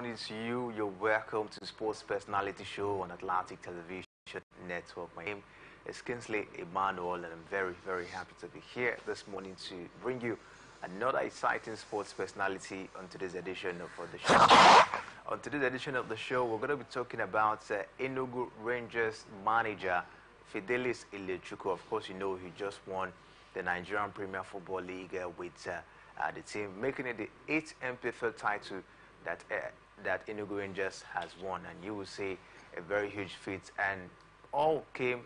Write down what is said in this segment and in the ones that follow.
morning to you. You're welcome to Sports Personality Show on Atlantic Television Network. My name is Kinsley Emmanuel, and I'm very, very happy to be here this morning to bring you another exciting sports personality on today's edition of the show. On today's edition of the show, we're going to be talking about Enugu Rangers manager Fidelis Ilechukwu. Of course, you know he just won the Nigerian Premier Football League with the team, making it the 8th MPFL title that Enugu Rangers has won. And you will see a very huge feat, and all came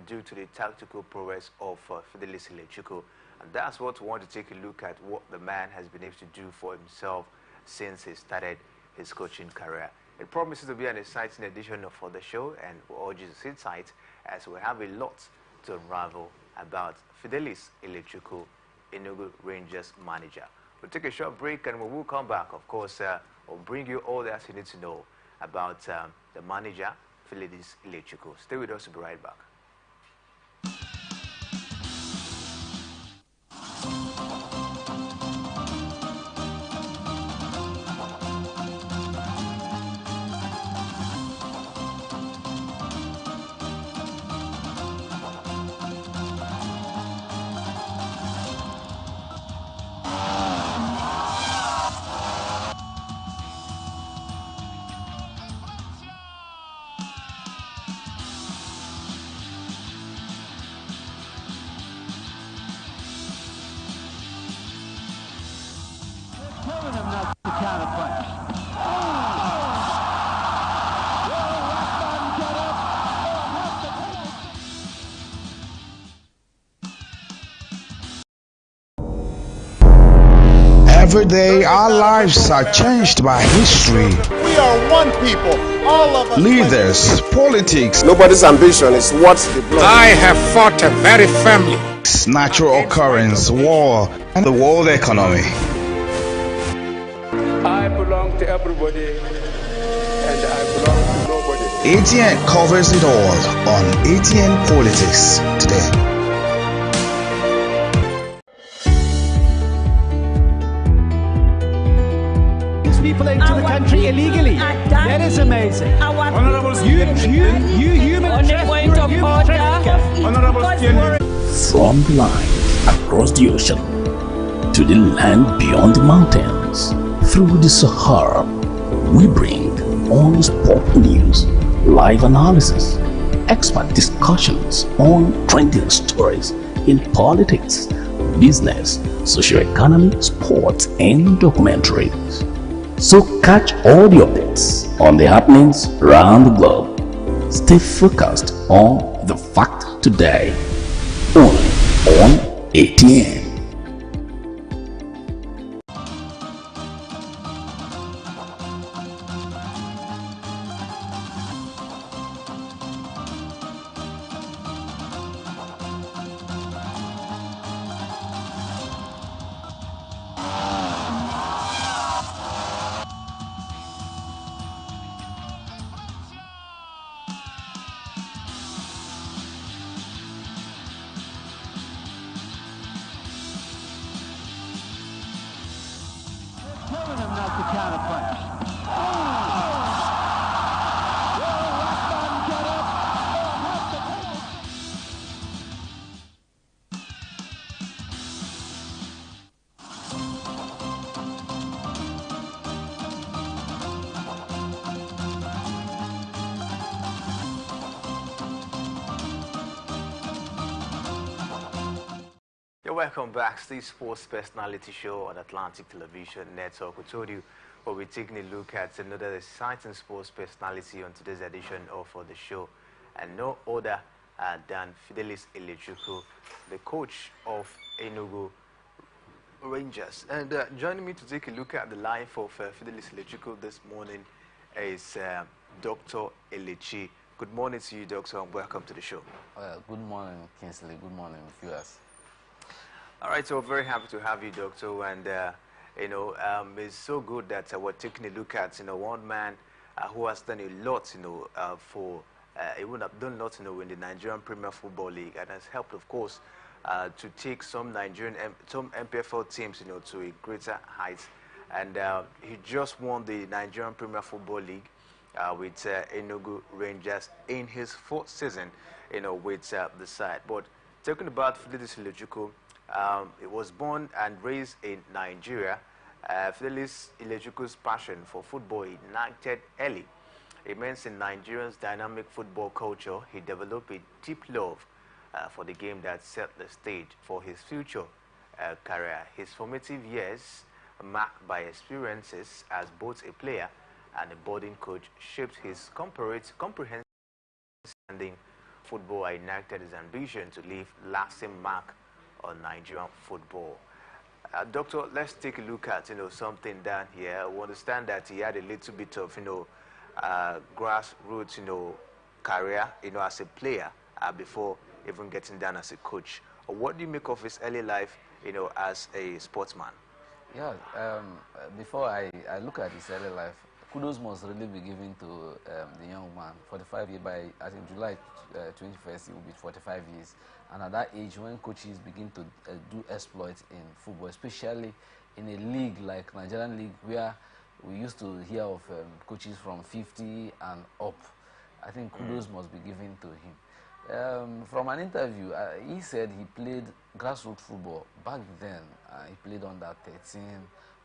due to the tactical prowess of Fidelis Ilechukwu. And that's what we want to take a look at, what the man has been able to do for himself since he started his coaching career. It promises to be an exciting edition for the show, and we urge you to sit tight as we have a lot to unravel about Fidelis Ilechukwu, Enugu Rangers manager. We'll take a short break and we will come back. Of course, we'll bring you all that you need to know about the manager, Fidelis Ilechukwu. Stay with us, we'll be right back. Telling him not to counterpunch. Every day, our lives are changed by history. We are one people, all of us. Leaders, politics, Nobody's ambition is what they blood. I have fought very firmly. natural occurrence, war, and the world economy. I belong to everybody and I belong to nobody. ATN covers it all on ATN Politics today. People into the country illegally. That is amazing. You human trafficker. From the line across the ocean to the land beyond the mountains, through the Sahara, we bring on sport news, live analysis, expert discussions on trending stories in politics, business, socio-economy, sports, and documentaries. So catch all the updates on the happenings around the globe. Stay focused on the fact today, only on ATN. Telling him not to counterpunch. You're welcome back to the Sports Personality Show on Atlantic Television Network. We told you we'll be taking a look at another exciting sports personality on today's edition of the show, and no other than Fidelis Ilechukwu, the coach of Enugu Rangers. And joining me to take a look at the life of Fidelis Ilechukwu this morning is Dr. Elechi. Good morning to you, Doctor, and welcome to the show. Good morning, Kinsley. Good morning, viewers. All right, so we're very happy to have you, Doctor, and it's so good that we're taking a look at one man who has done a lot, he would have done a lot, in the Nigerian Premier Football League, and has helped, of course, to take some some MPFL teams, to a greater height. and he just won the Nigerian Premier Football League with Enugu Rangers in his fourth season, with the side. But talking about Fidelis Ilejukwu, he was born and raised in Nigeria. Fidelis Ilejukwu's passion for football ignited early. Immense in Nigeria's dynamic football culture, he developed a deep love for the game that set the stage for his future career. His formative years, marked by experiences as both a player and a boarding coach, shaped his comprehensive understanding football and ignited his ambition to leave lasting mark on Nigerian football. Doctor, let's take a look at something down here. We understand that he had a little bit of grassroots career as a player before even getting down as a coach. What do you make of his early life as a sportsman? Yeah, before I look at his early life, kudos must really be given to the young man. 45 years, by I think July 21st, he will be 45 years. And at that age, when coaches begin to do exploits in football, especially in a league like Nigerian League, where we used to hear of coaches from 50 and up, I think kudos must be given to him. From an interview, he said he played grassroots football back then. He played under 13,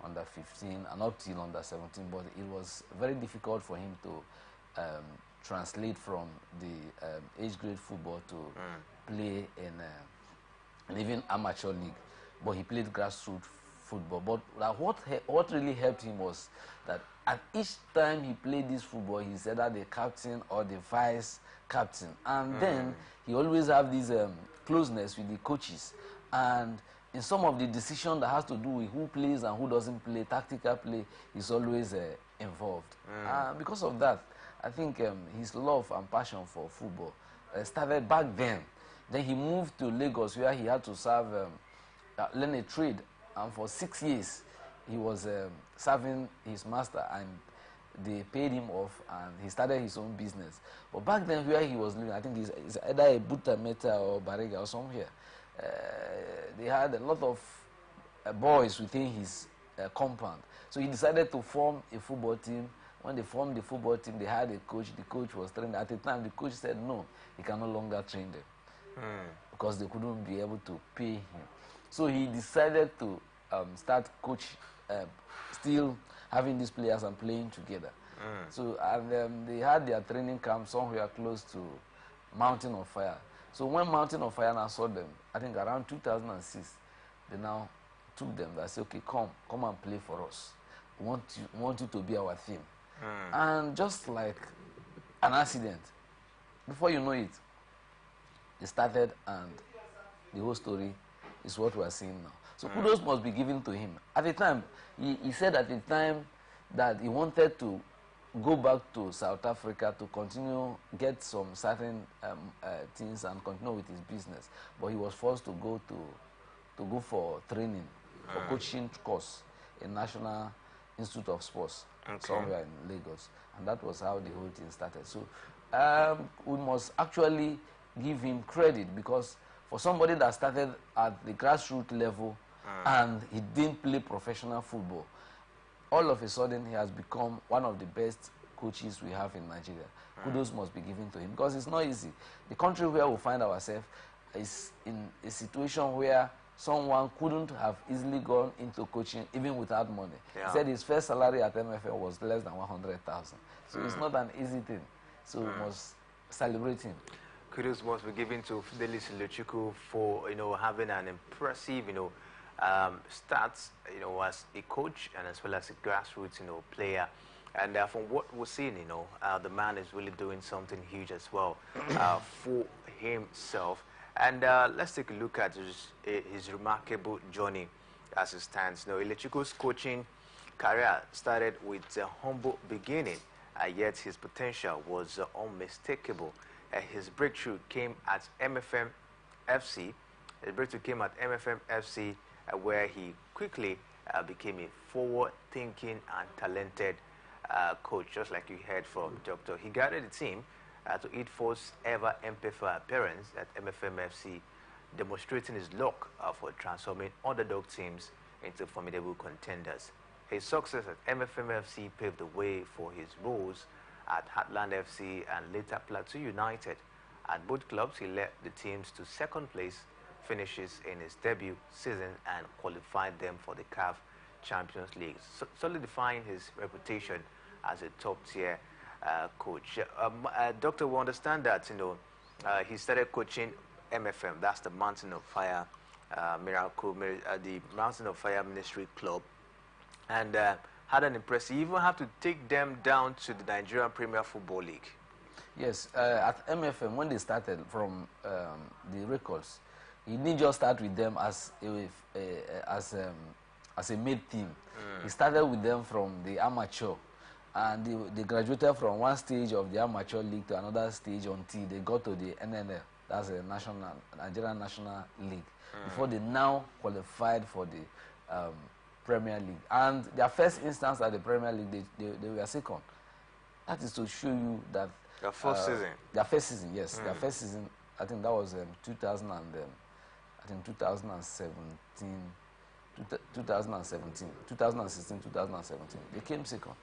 under 15, and up till under 17. But it was very difficult for him to translate from the age grade football to play in even amateur league. But he played grassroots football. But what really helped him was that at each time he played this football, he's either the captain or the vice captain, and then he always have this closeness with the coaches, and in some of the decisions that has to do with who plays and who doesn't play, tactical play, is always involved. Because of that, I think his love and passion for football started back then. Then he moved to Lagos, where he had to serve, learn a trade, and for 6 years he was serving his master, and they paid him off, and he started his own business. But back then, where he was living, I think it's either a Buta Meta or Barega or somewhere, they had a lot of boys within his compound. So he decided to form a football team. When they formed the football team, they had a coach. The coach was trained. At the time, the coach said no, he can no longer train them because they couldn't be able to pay him. So he decided to start coach, still having these players and playing together. So they had their training camp somewhere close to Mountain of Fire. So when Mountain of Fire now saw them, I think around 2006, they now took them. They said, okay, come and play for us. We want you to be our team. And just like an accident, before you know it, they started, and the whole story is what we are seeing now. So kudos must be given to him. At the time, he said at the time that he wanted to go back to South Africa to continue, get some certain things and continue with his business. But he was forced to go for training, for coaching course in National Institute of Sports, somewhere in Lagos. And that was how the whole thing started. So we must actually give him credit, because for somebody that started at the grassroots level and he didn't play professional football, all of a sudden he has become one of the best coaches we have in Nigeria. Kudos must be given to him, because it's not easy. The country where we find ourselves is in a situation where someone couldn't have easily gone into coaching even without money. He said his first salary at MFM was less than 100,000. So it's not an easy thing. So we must celebrate him. Kudos must be given to Fidelis Ilejukwu for having an impressive starts as a coach and as well as a grassroots player. And from what we're seeing, the man is really doing something huge as well for himself. And let's take a look at his remarkable journey as it stands. Ilechukwu's coaching career started with a humble beginning, yet his potential was unmistakable. His breakthrough came at MFM FC. Where he quickly became a forward-thinking and talented coach, just like you heard from Doctor. He guided the team to its first ever MPFA appearance at MFM FC, demonstrating his luck for transforming underdog teams into formidable contenders. His success at MFM-FC paved the way for his roles at Heartland FC and later Plateau United. At both clubs, he led the teams to second place finishes in his debut season and qualified them for the CAF Champions League, solidifying his reputation as a top-tier coach. Doctor, we understand that he started coaching MFM. That's the Mountain of Fire the Mountain of Fire Ministry Club, and had an impressive. You even have to take them down to the Nigerian Premier Football League. Yes, at MFM when they started from the records, he didn't just start with them as a mid team. He started with them from the amateur, and they graduated from one stage of the amateur league to another stage until they got to the NNL. That's a Nigerian National League. Before they now qualified for the Premier League. And their first instance at the Premier League, they were second. That is to show you that their first season. Their first season, yes. Their first season, I think that was 2017, 2016, 2017. They came second.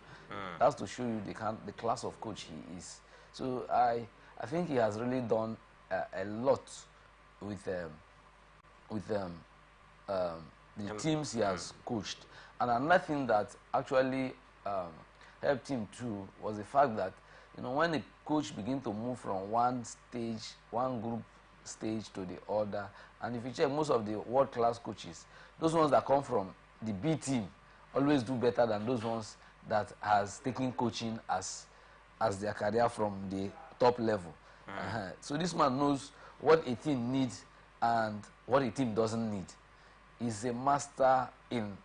That's to show you the class of coach he is. So I think he has really done a lot with the teams he has coached. And another thing that actually helped him too was the fact that when a coach begins to move from one group stage to the other, and if you check most of the world-class coaches, those ones that come from the B team always do better than those ones that has taken coaching as their career from the top level. So this man knows what a team needs and what a team doesn't need. He's a master in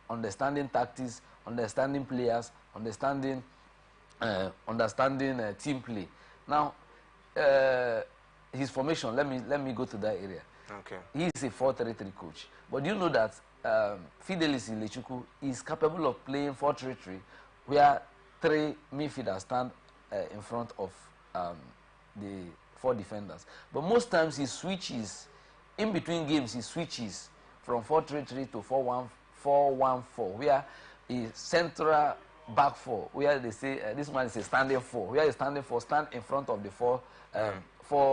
understanding tactics, understanding players, understanding team play. Now, his formation. Let me go to that area. Okay. He is a 4-3-3 coach. But do you know that Fidelis Ilechukwu is capable of playing 4-3-3, where 3 midfielders stand in front of the 4 defenders. But most times he switches, in between games he switches from 4-3-3 to 4-1-4, where a central back 4, where they say this man is a standing 4, where he's standing 4, stand in front of the 4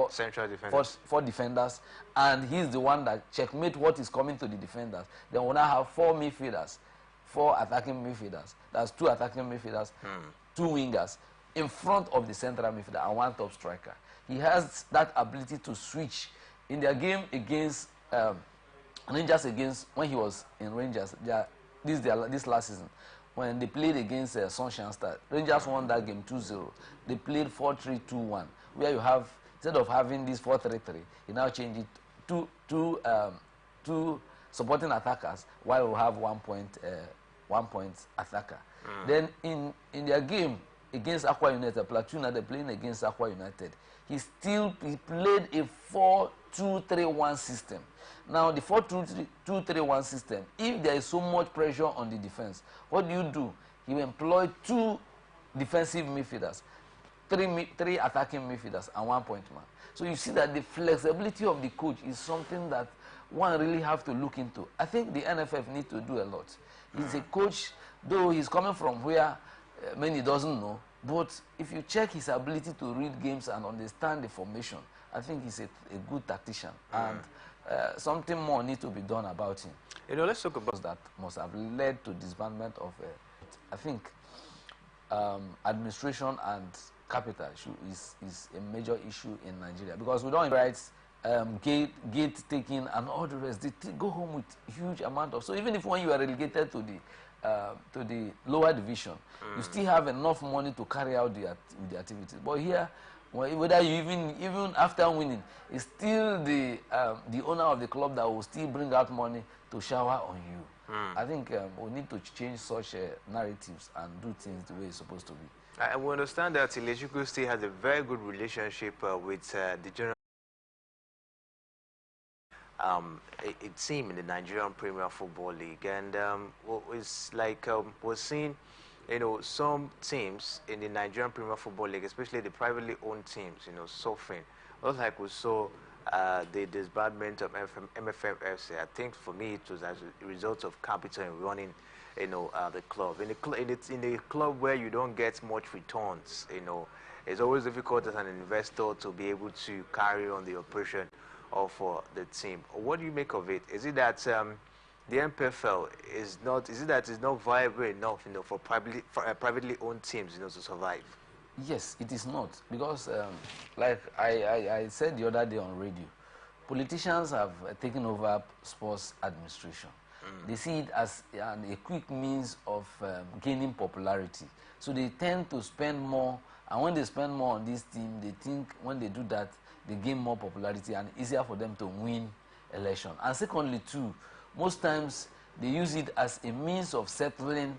central defenders. 4 defenders, and he's the one that checkmate what is coming to the defenders. Then we'll now have 4 midfielders, 4 attacking midfielders. That's 2 attacking midfielders, 2 wingers in front of the central midfielder and 1 top striker. He has that ability to switch. In their game against Rangers, when he was in Rangers, this last season, when they played against Sunshine Star, Rangers won that game 2-0. They played 4-3-2-1, where you have, instead of having this 4-3-3, you now change it two supporting attackers, while we have 1 point attacker. Then in their game against Aqua United, Plateau United playing against Aqua United, he played a 4-2-3-1 system. Now the 4-2-3-1 system, if there is so much pressure on the defense, what do? He employed 2 defensive midfielders, 3 attacking midfielders, and 1 point man. So you see that the flexibility of the coach is something that one really have to look into. I think the NFF need to do a lot. He's a coach, though he's coming from where many doesn't know, but if you check his ability to read games and understand the formation, I think he's a good tactician, and something more needs to be done about him. Let's talk about that must have led to disbandment of. I think administration and capital is a major issue in Nigeria, because we don't rights, gate taking and all the rest. They go home with huge amount of. So even if when you are relegated to the lower division, you still have enough money to carry out the activities. But here, whether you even after winning, it's still the owner of the club that will still bring out money to shower on you. I think we need to change such narratives and do things the way it's supposed to be. We understand that Ilechukwu still has a very good relationship with the general a team in the Nigerian Premier Football League, and it's like we're seeing, some teams in the Nigerian Premier Football League, especially the privately owned teams, suffering. Not like we saw the disbandment of MFM FC. I think for me it was as a result of capital and running the club. In the club where you don't get much returns, it's always difficult as an investor to be able to carry on the operation of the team. What do you make of it? Is it that the MPFL is not? Is it that it's not viable enough, for privately owned teams, to survive? Yes, it is not, because like I said the other day on radio, politicians have taken over sports administration. They see it as a quick means of gaining popularity. So they tend to spend more, and when they spend more on this team, they think when they do that, they gain more popularity and easier for them to win election. And secondly, too, most times they use it as a means of settling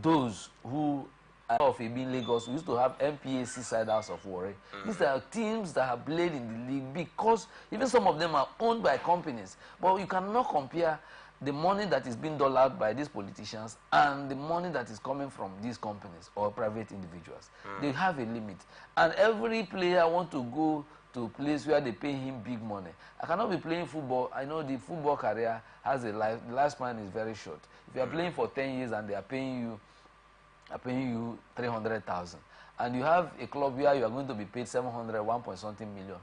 those who of Ibin Lagos. We used to have MPAC side house of Warri. These are teams that have played in the league, because even some of them are owned by companies. But you cannot compare the money that is being doled out by these politicians and the money that is coming from these companies or private individuals. They have a limit. And every player wants to go to a place where they pay him big money. I cannot be playing football. I know the football career has a life. The lifespan is very short. If you are playing for 10 years and they are paying you 300,000, and you have a club where you are going to be paid 700, 1 point something million,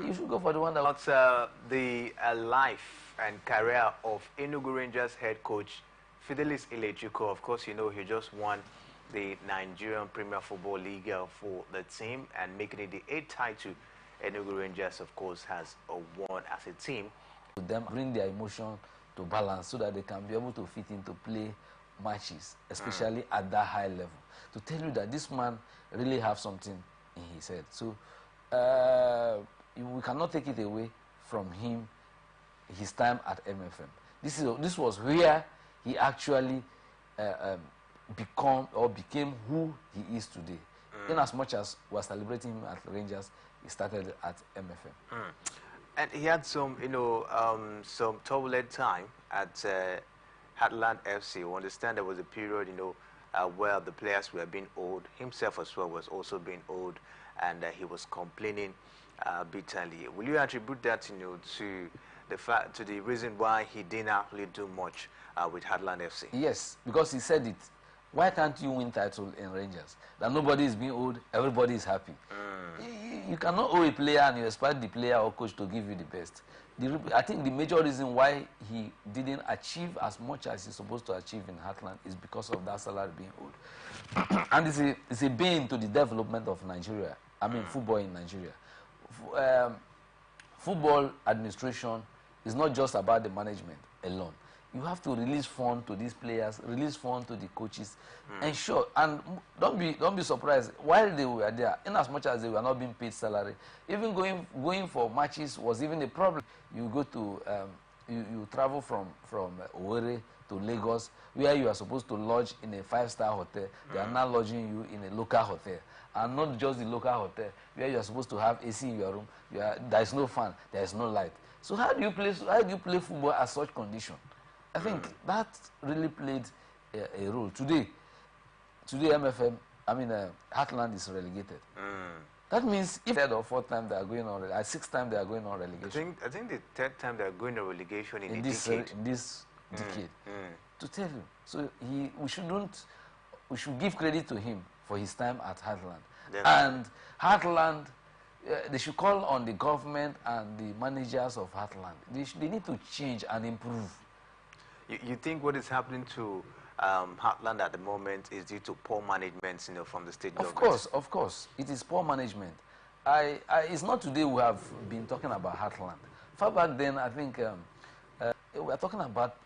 you should go for the one that. What's the life and career of Enugu Rangers head coach Fidelis Ilechukwu? Of course, he just won the Nigerian Premier Football League for the team, and making it the 8th title Enugu Rangers, of course, has won as a team. Them bring their emotion to balance so that they can be able to fit into play matches, especially at that high level, to tell you that this man really have something in his head. So we cannot take it away from him, his time at MFM. This was where he actually became who he is today. In as much as we're celebrating him at Rangers, he started at MFM. And he had some turbulent time at Heartland FC. We understand there was a period, where the players were being owed. Himself as well was also being owed, and he was complaining bitterly. Will you attribute that, to the reason why he didn't actually do much with Heartland FC? Yes, because he said it. Why can't you win title in Rangers? That nobody is being owed, everybody is happy. You cannot owe a player and you expect the player or coach to give you the best. I think the major reason why he didn't achieve as much as he's supposed to achieve in Heartland is because of that salary being owed. And it's a bane to the development of Nigeria. I mean, football in Nigeria. Football administration is not just about the management alone. You have to release funds to these players, release funds to the coaches, ensure. And don't be surprised, while they were there, in as much as they were not being paid salary, even going for matches was even a problem. You go to you travel from Owerri to Lagos, where you are supposed to lodge in a 5-star hotel. They are now lodging you in a local hotel, and not just the local hotel where you are supposed to have AC in your room. There is no fan, there is no light. So how do you play football at such condition? I think that really played a role. Today MFM, Heartland is relegated. That means if third or fourth time they are going on, 6th time they are going on relegation. I think the 3rd time they are going on relegation in this decade. To tell you, so we should give credit to him for his time at Heartland. And Heartland, they should call on the government and the managers of Heartland. They need to change and improve. You think what is happening to Heartland at the moment is due to poor management, from the state government? Of course, it is poor management. It's not today we have been talking about Heartland. Far back then, I think we are talking about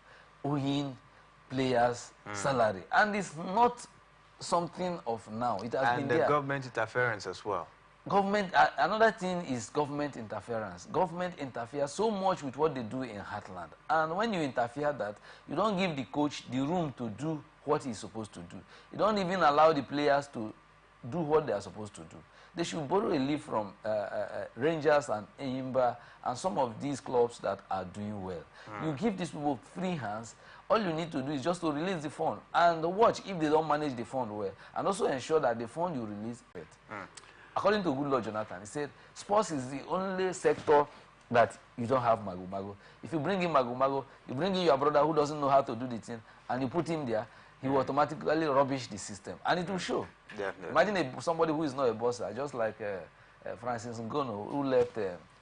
owing players' salary, and it's not something of now. It has been there. And government interference as well. Another thing is government interference. Government interferes so much with what they do in Heartland. And when you interfere that, you don't give the coach the room to do what he's supposed to do. You don't even allow the players to do what they are supposed to do. They should borrow a leaf from Rangers and Enyimba and some of these clubs that are doing well. You give these people free hands. All you need to do is just to release the fund and watch if they don't manage the fund well. And also ensure that the fund you release it. According to Goodluck Jonathan, he said, sports is the only sector that you don't have mago-mago. If you bring in mago-mago, you bring in your brother who doesn't know how to do the thing, and you put him there, he will automatically rubbish the system, and it will show. Definitely. Imagine somebody who is not a bosser, just like Francis Ngannou, who left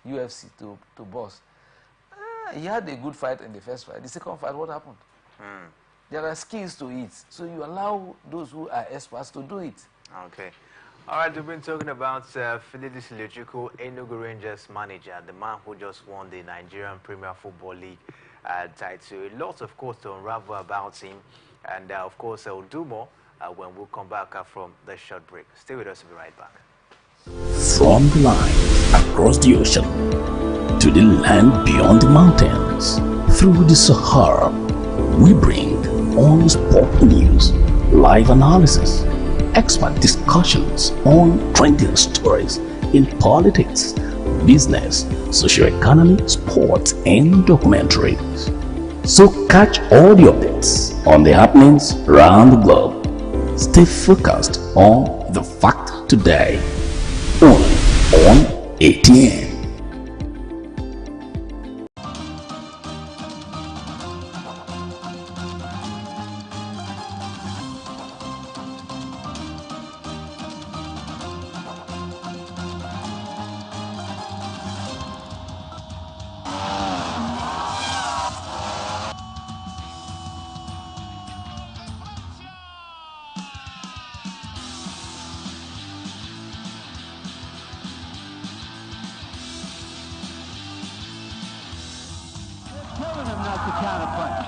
UFC to boss. He had a good fight in the first fight. The second fight, what happened? There are skills to it, so you allow those who are experts to do it. Okay. All right, we've been talking about Fidelis Electrical, Enugu Rangers manager, the man who just won the Nigerian Premier Football League title. A lot, of course, to unravel about him. And, of course, we'll do more when we'll come back from the short break. Stay with us. We'll be right back. From the line across the ocean to the land beyond the mountains, through the Sahara, we bring on sport news, live analysis, expert discussions on trending stories in politics, business, socio-economy, sports, and documentaries. So catch all the updates on the happenings around the globe. Stay focused on the fact today, only on ATN. Telling him not to counterpunch.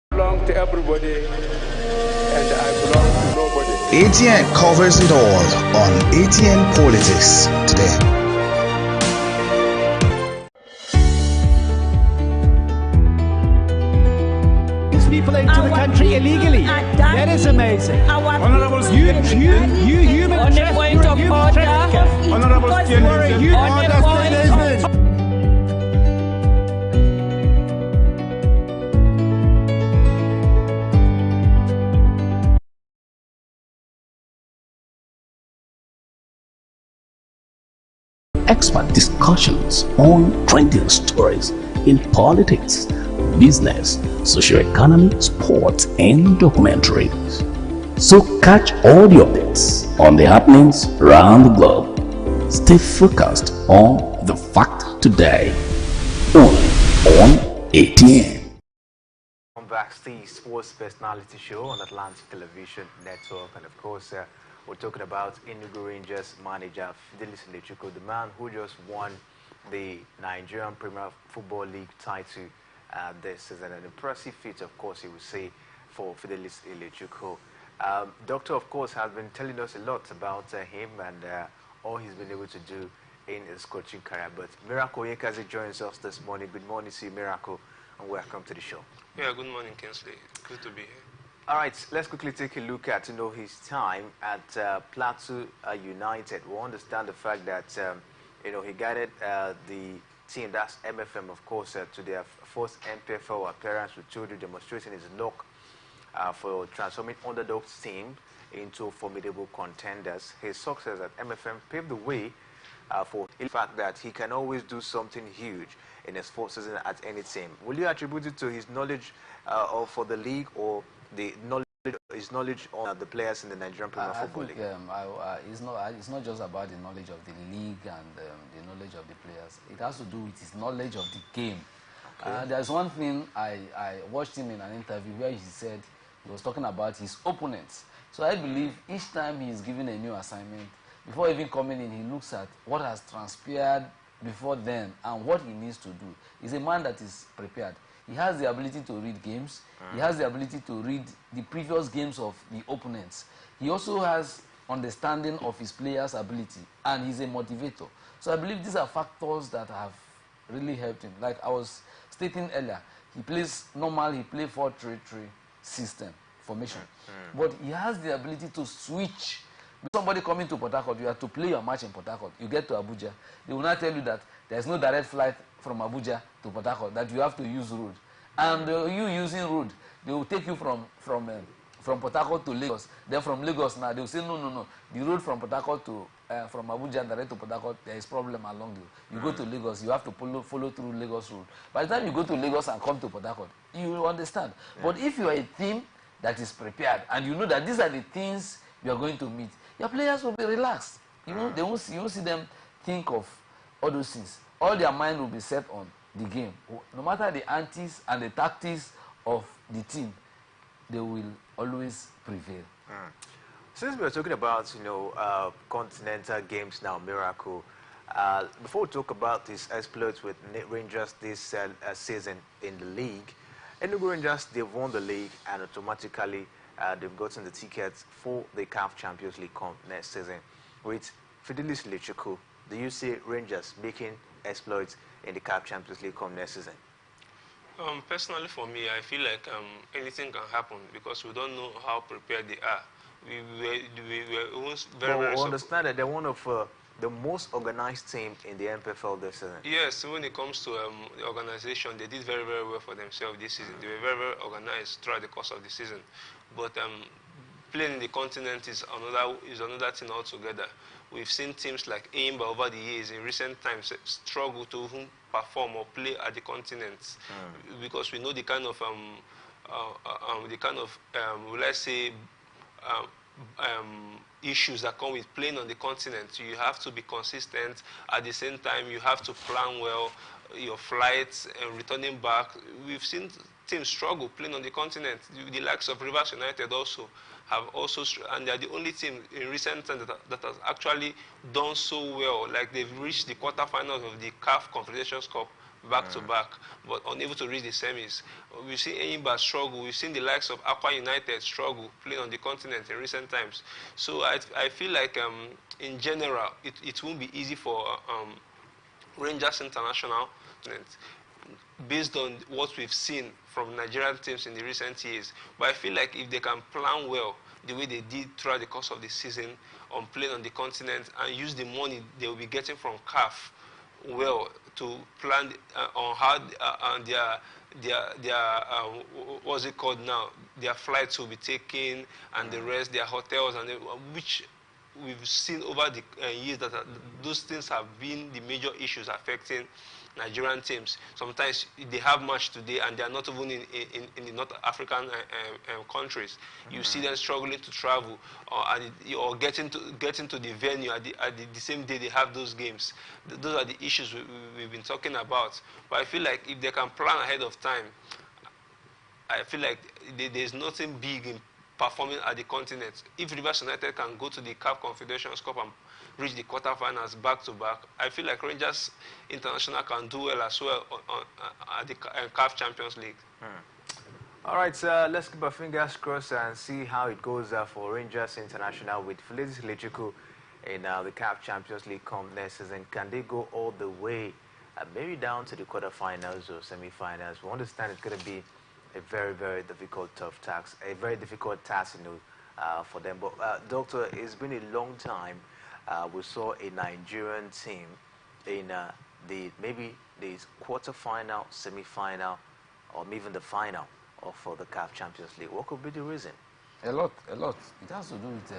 I belong to everybody, and I belong to nobody. ATN covers it all on ATN Politics today. People into the country illegally. That is amazing. Honorable You human on the point of order. Honorable Expert discussions on trending stories in politics, business, socio-economy, sports, and documentaries. So catch all the updates on the happenings around the globe. Stay focused on the fact today, only on ATN. Welcome back to the Sports Personality Show on Atlantic Television Network. And of course, we're talking about Enugu Rangers manager Fidelis Electrical, the man who just won the Nigerian Premier Football League title. This is an impressive feat, of course, you would say, for Fidelis Electrical. Doctor, of course, has been telling us a lot about him and all he's been able to do in his coaching career. But Miracle Yekazi joins us this morning. Good morning to you, Miracle, and welcome to the show. Yeah, good morning, Kingsley. Good to be here. All right, let's quickly take a look at his time at Plateau United. We understand the fact that he guided the team, that's MFM, of course, to their first MPFL appearance. We told you, demonstrating his luck for transforming underdogs team into formidable contenders. His success at MFM paved the way for the fact that he can always do something huge in his first season at any team. Will you attribute it to his knowledge for the league, or his knowledge on the players in the Nigerian Premier Football League? It's not just about the knowledge of the league and the knowledge of the players. It has to do with his knowledge of the game. Okay. There's one thing I watched him in an interview where he said he was talking about his opponents. So I believe each time he is given a new assignment, before even coming in, he looks at what has transpired before then and what he needs to do. He's a man that is prepared. he has the ability to read games. He has the ability to read the previous games of the opponents. He also has understanding of his players' ability, and he's a motivator. So I believe these are factors that have really helped him. Like I was stating earlier, he plays 4-3-3 system formation. But he has the ability to switch. Somebody coming to Port Harcourt, you have to play your match in Port Harcourt. You get to Abuja, they will not tell you that there's no direct flight from Abuja to Port Harcourt, that you have to use road. And you using road, they will take you from Port Harcourt to Lagos. Then from Lagos now, they will say, no. The road from Port Harcourt to, from Abuja and direct to Port Harcourt, there is problem along you. You go to Lagos, you have to follow through Lagos road. By the time you go to Lagos and come to Port Harcourt, you will understand. But if you are a team that is prepared, and you know that these are the things you are going to meet, your players will be relaxed. You know, you won't see them think of all those things. All their mind will be set on the game. No matter the antics and the tactics of the team, they will always prevail. Since we're talking about, continental games now, Miracle, before we talk about these exploits with Rangers this season in the league, Enugu Rangers, they've won the league and automatically they've gotten the tickets for the CAF Champions League come next season. With Fidelis Lechuku, do you see Rangers making exploits in the CAF Champions League come next season? Personally, for me, I feel like anything can happen because we don't know how prepared they are. We were almost very understand that they're one of the most organized team in the MPFL this season. Yes, when it comes to the organization, they did very well for themselves this season. They were very organized throughout the course of the season. But playing in the continent is another thing altogether. We've seen teams like Aimba over the years in recent times struggle to even perform or play at the continent because we know the kind of let's say issues that come with playing on the continent. You have to be consistent. At the same time, you have to plan well your flights and returning back. We've seen teams struggle playing on the continent. The likes of Rivers United also have and they are the only team in recent times that has actually done so well. Like they've reached the quarterfinals of the CAF Confederations Cup back to back, but unable to reach the semis. We've seen Enyimba struggle. We've seen the likes of Aqua United struggle playing on the continent in recent times. So I feel like in general it won't be easy for Rangers International based on what we've seen from Nigerian teams in the recent years. But I feel like if they can plan well the way they did throughout the course of the season on playing on the continent and use the money they will be getting from CAF well to plan on how what's it called now, their flights will be taken and the rest, their hotels, and which we've seen over the years that those things have been the major issues affecting Nigerian teams. Sometimes they have match today and they are not even in the North African countries. You see them struggling to travel or get into the venue at the same day they have those games. Those are the issues we've been talking about. But I feel like if they can plan ahead of time, I feel like there's nothing big in performing at the continent. If Rivers United can go to the CAF Confederations Cup and reach the quarterfinals back to back, I feel like Rangers International can do well as well at the CAF Champions League. All right, let's keep our fingers crossed and see how it goes for Rangers International with Fidelis Lechuku in the CAF Champions League come next season. Can they go all the way, maybe down to the quarterfinals or semi-finals? We understand it's going to be a very, very difficult, tough task, for them. But Doctor, it's been a long time. We saw a Nigerian team in maybe the quarterfinal, semi-final, or even the final for the CAF Champions League. What could be the reason? A lot. It has to do with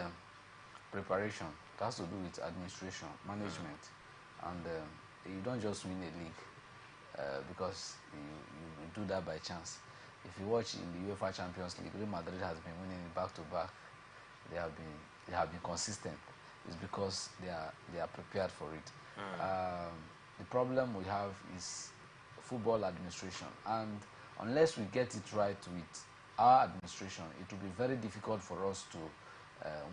preparation. It has to do with administration, management, and you don't just win a league because you do that by chance. If you watch in the UEFA Champions League, Real Madrid has been winning back to back. They have been consistent. It's because they are prepared for it. The problem we have is football administration, and unless we get it right with our administration, it will be very difficult for us to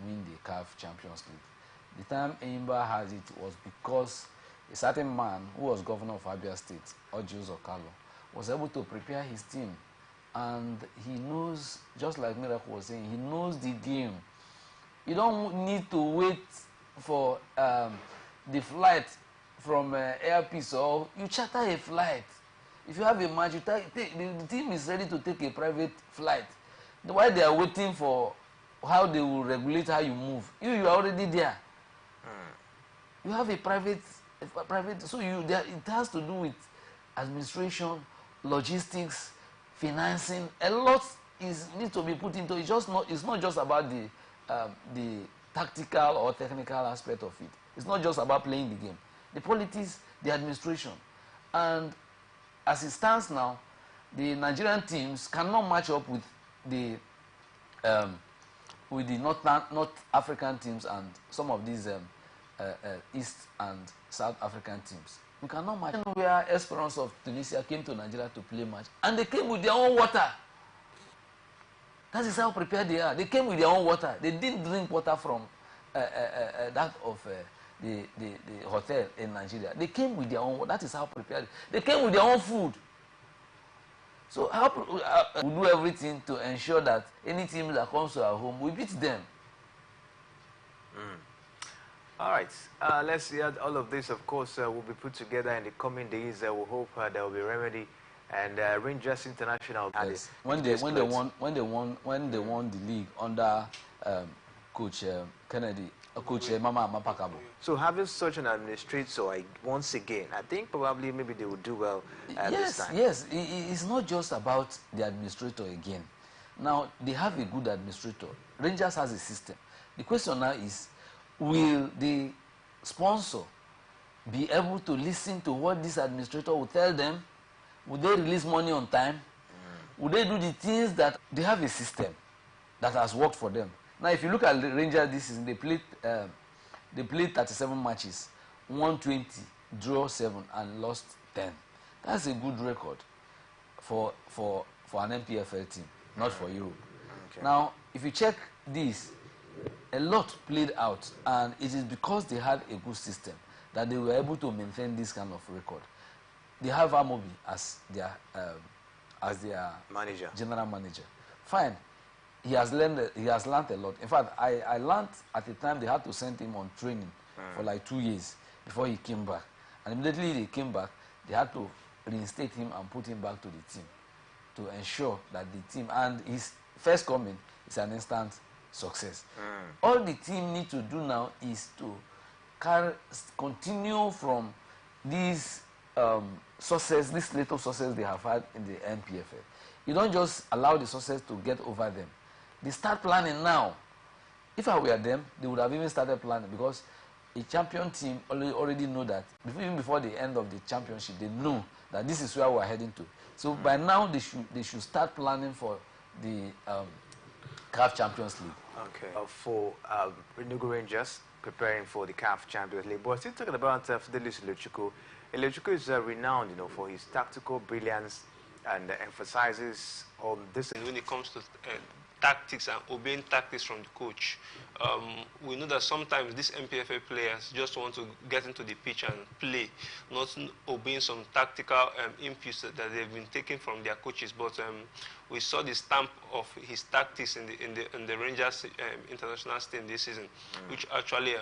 win the CAF Champions League. The time Enyimba has it was because a certain man who was governor of Abia State, Ojius Okalo, was able to prepare his team. And he knows, just like Miracle was saying, he knows the game. You don't need to wait for the flight from Airpeace, or you charter a flight. If you have a match, the team is ready to take a private flight. While they are waiting for how they will regulate how you move, you are already there. You have a private, so it has to do with administration, logistics, financing. A lot needs to be put into it. It's not just about the tactical or technical aspect of it. It's not just about playing the game. The politics, the administration, and as it stands now, the Nigerian teams cannot match up with the North African teams and some of these East and South African teams. We cannot match. Where Esperance of Tunisia came to Nigeria to play match, and they came with their own water. That is how prepared they are. They came with their own water. They didn't drink water from that of the hotel in Nigeria. They came with their own water. That is how prepared. They came with their own food. So we do everything to ensure that any team that comes to our home, we beat them. All right, let's see. All of this, of course, will be put together in the coming days. We hope there will be remedy. And Rangers International. Yes. When they won the league under Coach Kennedy, Coach Mama Mapakabo. So having such an administrator, once again, I think probably maybe they will do well this time. Yes, it's not just about the administrator again. Now, they have a good administrator. Rangers has a system. The question now is, will the sponsor be able to listen to what this administrator will tell them? Would they release money on time? Would they do the things that they have a system that has worked for them? Now, if you look at the Rangers this season, they played 37 matches, won 20, draw 7, and lost 10. That's a good record for an NPFL team, not for Europe. Okay. Now, if you check this, a lot played out, and it is because they had a good system that they were able to maintain this kind of record. They have Amobi as their manager, general manager. Fine, he has learned a lot. In fact, I learned at the time they had to send him on training for like 2 years before he came back. And immediately they came back, they had to reinstate him and put him back to the team to ensure that the team, and his first coming is an instant success. All the team need to do now is to continue from these success, this little success they have had in the NPFL. You don't just allow the success to get over them. They start planning now. If I were them, they would have even started planning, because a champion team already know that even before the end of the championship, they know that this is where we're heading to. So by now they should start planning for the CAF Champions League. Okay. For Enugu Rangers preparing for the CAF Champions League, but still talking about Fidelis Ilechukwu. Ilechukwu is renowned, for his tactical brilliance, and emphasizes on this. When it comes to tactics and obeying tactics from the coach, we know that sometimes these MPFA players just want to get into the pitch and play, not obeying some tactical inputs that they've been taking from their coaches. But we saw the stamp of his tactics in the Rangers international team this season, which actually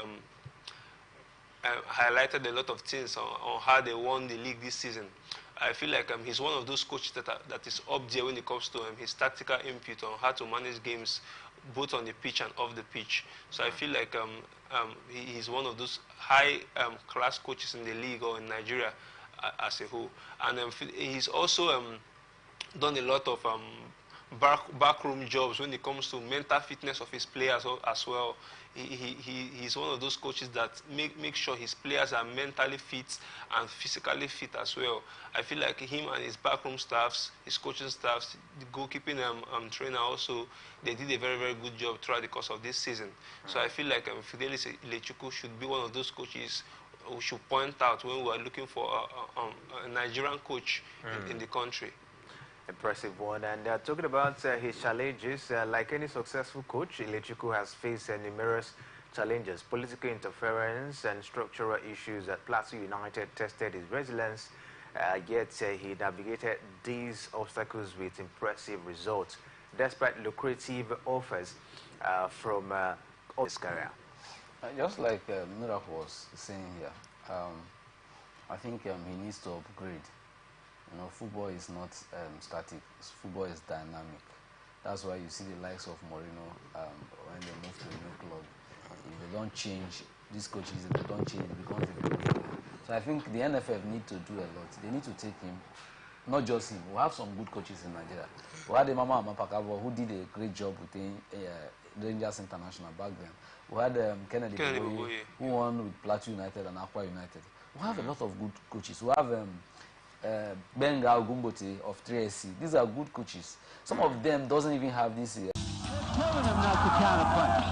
highlighted a lot of things on how they won the league this season. I feel like he's one of those coaches that is up there when it comes to his tactical input on how to manage games, both on the pitch and off the pitch. So I feel like he's one of those high class coaches in the league or in Nigeria as a whole. And he's also done a lot of backroom jobs when it comes to mental fitness of his players as well. He's one of those coaches that make sure his players are mentally fit and physically fit as well. I feel like him and his backroom staffs, his coaching staffs, the goalkeeping trainer also, they did a very, very good job throughout the course of this season. So I feel like Fidelis Ilechukwu should be one of those coaches we should point out when we are looking for a Nigerian coach in the country. Impressive one. And talking about his challenges, like any successful coach, Ilechukwu has faced numerous challenges. Political interference and structural issues at Plateau United tested his resilience Yet he navigated these obstacles with impressive results, despite lucrative offers from his career. Just like Miracle was saying here, I think he needs to upgrade. You know, football is not static. Football is dynamic. That's why you see the likes of Mourinho when they move to a new club. If they don't change these coaches, if they don't change, it becomes difficult. So I think the NFF need to do a lot. They need to take him, not just him. We have some good coaches in Nigeria. We had Mama Amapakabo, who did a great job with Rangers International back then. We had Kennedy Boye, who won with Plateau United and Aqua United. We have a lot of good coaches. We have Benga Gumbote of 3SC. These are good coaches. Some of them doesn't even have this. Telling him not to counterpunch.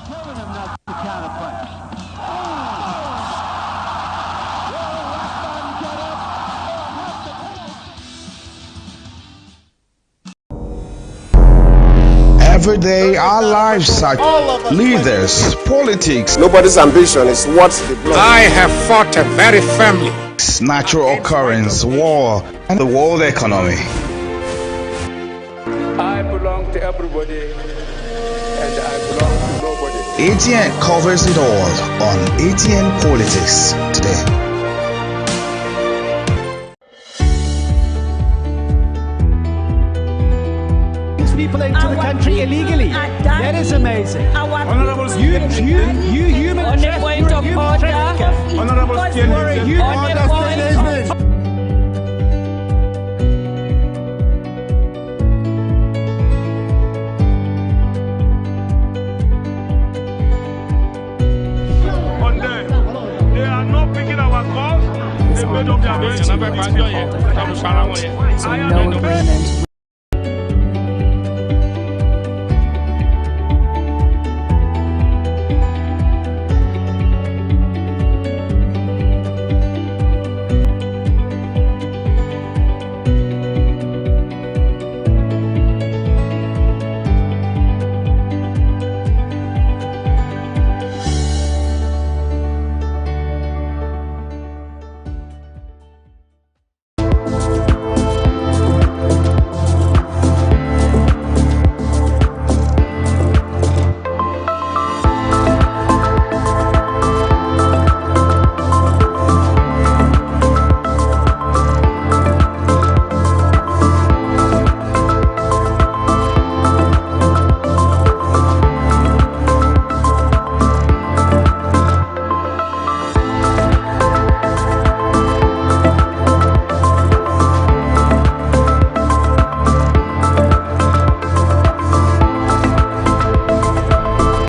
Telling him not to counterpunch. Every day our lives are leaders, politics, Nobody's ambition is what the blood. I have fought very firmly. natural occurrence, war, and the world economy. I belong to everybody, and I belong to nobody. ATN covers it all on ATN Politics today. People into the country illegally. That is amazing. Honorable You human on the point of order. Honorable On them. They are not picking our calls. They made up their mind.